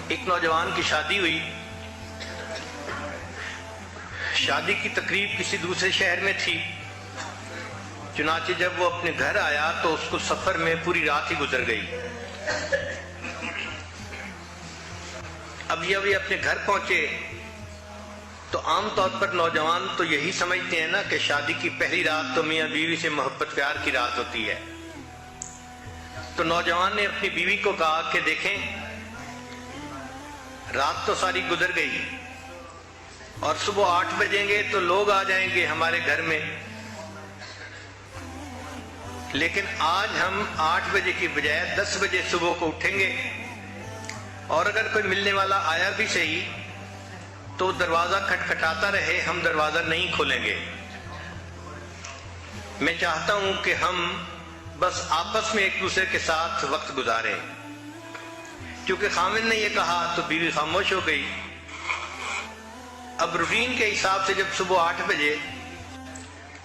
ایک نوجوان کی شادی ہوئی. شادی کی تقریب کسی دوسرے شہر میں تھی. چنانچہ جب وہ اپنے گھر آیا تو اس کو سفر میں پوری رات ہی گزر گئی. اب جب یہ اپنے گھر پہنچے تو عام طور پر نوجوان تو یہی سمجھتے ہیں نا کہ شادی کی پہلی رات تو میاں بیوی سے محبت پیار کی رات ہوتی ہے. تو نوجوان نے اپنی بیوی کو کہا کہ دیکھیں رات تو ساری گزر گئی اور صبح 8 بجیں گے تو لوگ آ جائیں گے ہمارے گھر میں، لیکن آج ہم 8 بجے کی بجائے 10 بجے صبح کو اٹھیں گے، اور اگر کوئی ملنے والا آیا بھی صحیح تو دروازہ کھٹکھٹاتا رہے، ہم دروازہ نہیں کھولیں گے. میں چاہتا ہوں کہ ہم بس آپس میں ایک دوسرے کے ساتھ وقت گزاریں. کیونکہ خامن نے یہ کہا تو بیوی خاموش ہو گئی. اب روٹین کے حساب سے جب صبح 8 بجے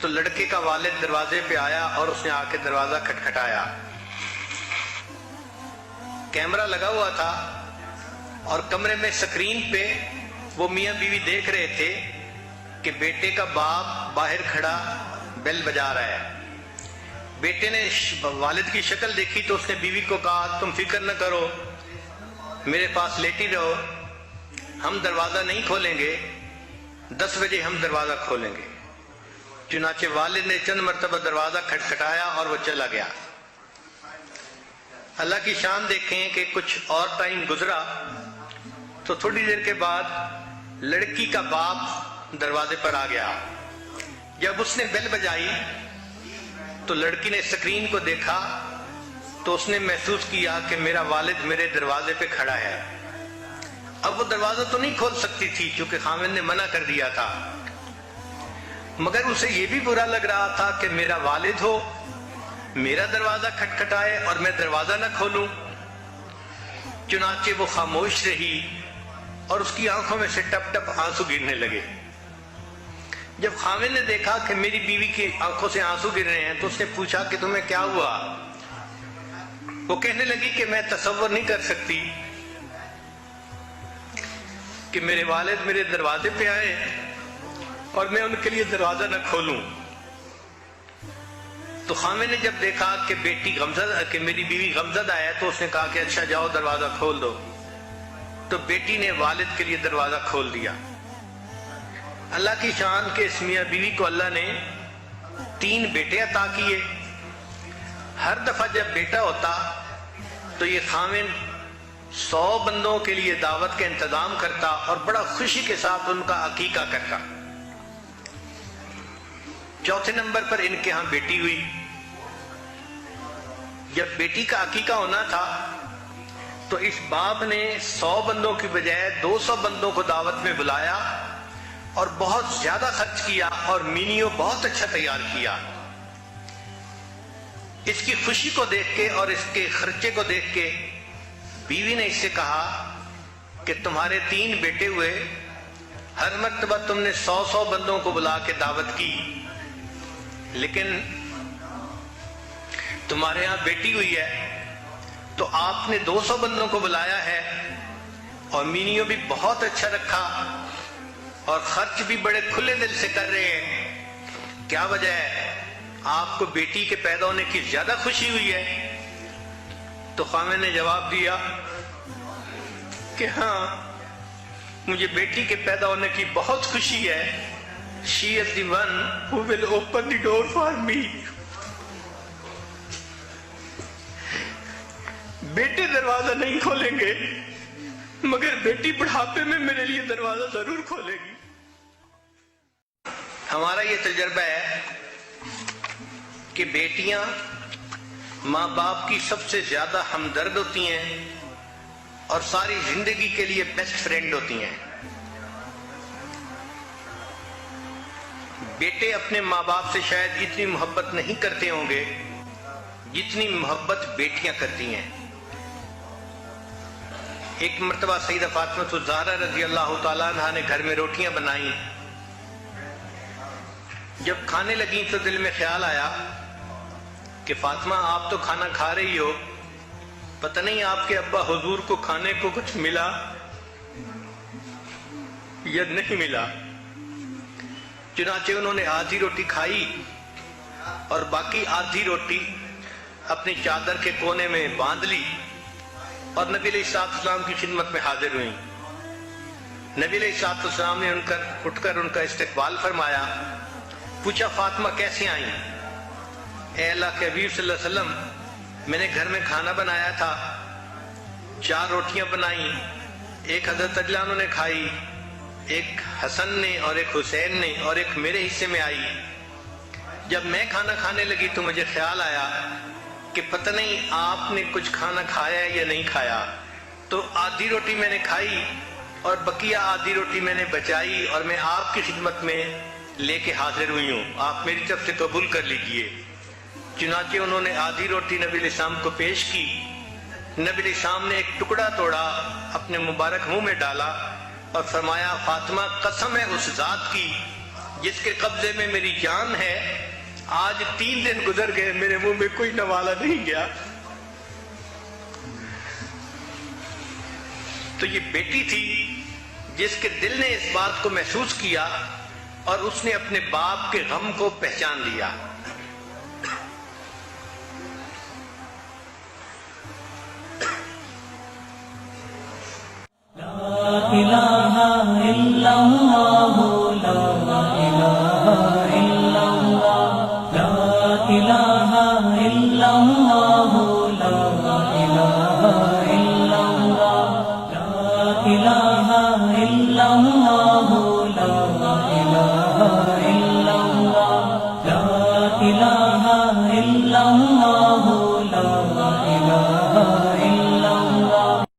تو لڑکے کا والد دروازے پہ آیا اور اس نے آ کے دروازہ کھٹکھٹایا. کیمرہ لگا ہوا تھا اور کمرے میں سکرین پہ وہ میاں بیوی دیکھ رہے تھے کہ بیٹے کا باپ باہر کھڑا بیل بجا رہا ہے. بیٹے نے والد کی شکل دیکھی تو اس نے بیوی کو کہا تم فکر نہ کرو، میرے پاس لیٹی رہو، ہم دروازہ نہیں کھولیں گے، 10 بجے ہم دروازہ کھولیں گے. چنانچہ والد نے چند مرتبہ دروازہ کھٹکھٹایا اور وہ چلا گیا. اللہ کی شان دیکھیں کہ کچھ اور ٹائم گزرا تو تھوڑی دیر کے بعد لڑکی کا باپ دروازے پر آ گیا. جب اس نے بیل بجائی تو لڑکی نے سکرین کو دیکھا تو اس نے محسوس کیا کہ میرا والد میرے دروازے پہ کھڑا ہے. اب وہ دروازہ تو نہیں کھول سکتی تھی کیونکہ خامن نے منع کر دیا تھا، مگر اسے یہ بھی برا لگ رہا تھا کہ میرا والد ہو، میرا دروازہ کھٹکھٹائے اور میں دروازہ نہ کھولوں. چنانچہ وہ خاموش رہی اور اس کی آنکھوں میں سے ٹپ ٹپ آنسو گرنے لگے. جب خامن نے دیکھا کہ میری بیوی کی آنکھوں سے آنسو گر رہے ہیں تو اس نے پوچھا کہ تمہیں کیا ہوا؟ وہ کہنے لگی کہ میں تصور نہیں کر سکتی کہ میرے والد میرے دروازے پہ آئے اور میں ان کے لیے دروازہ نہ کھولوں. تو خامن نے جب دیکھا کہ میری بیوی غمزدہ ہے تو اس نے کہا کہ اچھا جاؤ دروازہ کھول دو. تو بیٹی نے والد کے لیے دروازہ کھول دیا. اللہ کی شان کہ اس میاں بیوی کو اللہ نے 3 بیٹے عطا کیے. ہر دفعہ جب بیٹا ہوتا تو یہ خامن 100 بندوں کے لیے دعوت کا انتظام کرتا اور بڑا خوشی کے ساتھ ان کا عقیقہ کرتا. چوتھے نمبر پر ان کے ہاں بیٹی ہوئی. جب بیٹی کا عقیقہ ہونا تھا تو اس باپ نے 100 بندوں کی بجائے 200 بندوں کو دعوت میں بلایا اور بہت زیادہ خرچ کیا اور مینیو بہت اچھا تیار کیا. اس کی خوشی کو دیکھ کے اور اس کے خرچے کو دیکھ کے بیوی نے اس سے کہا کہ تمہارے 3 بیٹے ہوئے، ہر مرتبہ تم نے 100 بندوں کو بلا کے دعوت کی، لیکن تمہارے ہاں بیٹی ہوئی ہے تو آپ نے 200 بندوں کو بلایا ہے اور مینیو بھی بہت اچھا رکھا اور خرچ بھی بڑے کھلے دل سے کر رہے ہیں. کیا وجہ ہے؟ آپ کو بیٹی کے پیدا ہونے کی زیادہ خوشی ہوئی ہے؟ تو خامن نے جواب دیا کہ ہاں مجھے بیٹی کے پیدا ہونے کی بہت خوشی ہے. She is the one who will open the door for me. بیٹے دروازہ نہیں کھولیں گے مگر بیٹی بڑھاپے میں میرے لیے دروازہ ضرور کھولے گی. ہمارا یہ تجربہ ہے کہ بیٹیاں ماں باپ کی سب سے زیادہ ہمدرد ہوتی ہیں اور ساری زندگی کے لیے بیسٹ فرینڈ ہوتی ہیں. بیٹے اپنے ماں باپ سے شاید اتنی محبت نہیں کرتے ہوں گے جتنی محبت بیٹیاں کرتی ہیں. ایک مرتبہ سیدہ فاطمہ الزہرا رضی اللہ تعالیٰ عنہ نے گھر میں روٹیاں بنائیں. جب کھانے لگیں تو دل میں خیال آیا کہ فاطمہ آپ تو کھانا کھا رہی ہو پتہ نہیں آپ کے ابا حضور کو کھانے کو کچھ ملا یا نہیں ملا۔ چنانچہ انہوں نے آدھی روٹی کھائی اور باقی آدھی روٹی اپنی چادر کے کونے میں باندھ لی اور نبی علیہ السلام کی خدمت میں حاضر ہوئیں۔ نبی علیہ السلام نے اٹھ کر ان کا استقبال فرمایا، پوچھا فاطمہ کیسے آئیں؟ اے اللہ کے حبیب صلی اللہ علیہ وسلم، میں نے گھر میں کھانا بنایا تھا، 4 روٹیاں بنائیں، ایک حضرت اجلانوں نے کھائی، ایک حسن نے اور ایک حسین نے اور ایک میرے حصے میں آئی۔ جب میں کھانا کھانے لگی تو مجھے خیال آیا کہ پتہ نہیں آپ نے کچھ کھانا کھایا ہے یا نہیں کھایا، تو آدھی روٹی میں نے کھائی اور بقیہ آدھی روٹی میں نے بچائی اور میں آپ کی خدمت میں لے کے حاضر ہوئی ہوں، آپ میری طرف سے قبول کر لیجئے۔ چنانچہ انہوں نے آدھی روٹی نبی علیہ السلام کو پیش کی۔ نبی علیہ السلام نے ایک ٹکڑا توڑا، اپنے مبارک منہ میں ڈالا اور فرمایا، فاطمہ قسم ہے اس ذات کی جس کے قبضے میں میری جان ہے، آج 3 دن گزر گئے میرے منہ میں کوئی نوالا نہیں گیا۔ تو یہ بیٹی تھی جس کے دل نے اس بات کو محسوس کیا اور اس نے اپنے باپ کے غم کو پہچان لیا۔ لا الہ الا اللہ، لا الہ الا اللہ، لا الہ الا اللہ۔